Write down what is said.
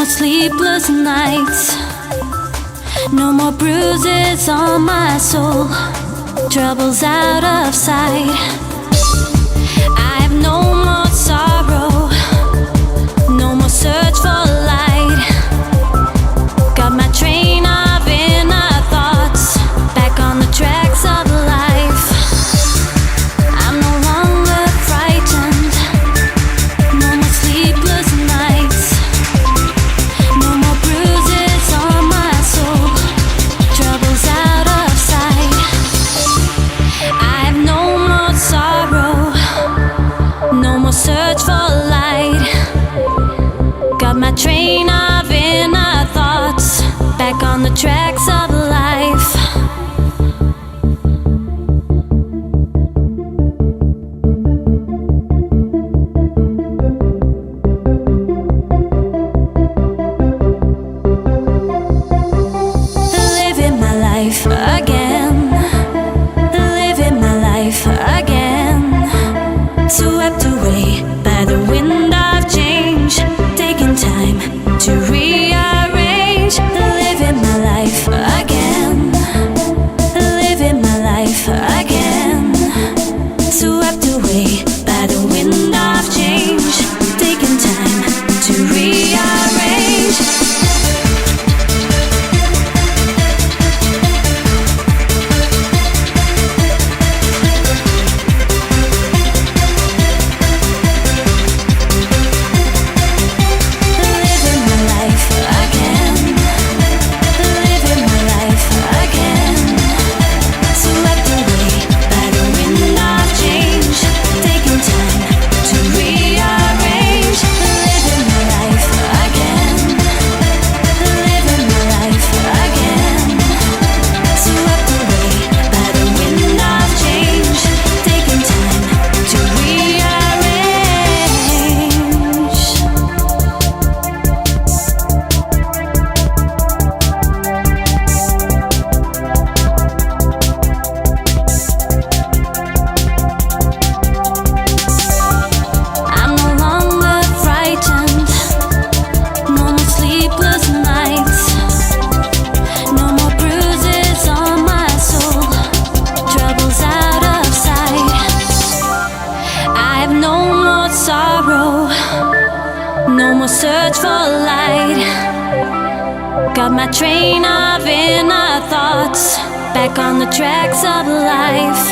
more sleepless nights, no more bruises on my soul, troubles out of sight. I have no more sorrow, no more search for light. Got my train of inner thoughts back on the tracks of life. I'm no longer frightened, no more sleepless nights, no more bruises on my soul, troubles out of sight. I have no more sorrow, no more search for light. Got my train of inner thoughts back on the tracks of life. Living my life again, living my life again, swept away by the wind of change, taking time to rearrange. Living my life again, living my life again, swept away by the wind of change, taking time to rearrange. Living my life again, living my life again, swept away by the wind of change, taking time to rearrange. Living my life again, living my life again, swept away by the wind of change, taking time to rearrange. I'm no longer frightened, no more sleepless nights, no more bruises on my soul, troubles out of sight. I have no more sorrow, no more search for light. Got my train of inner thoughts back on the tracks of life.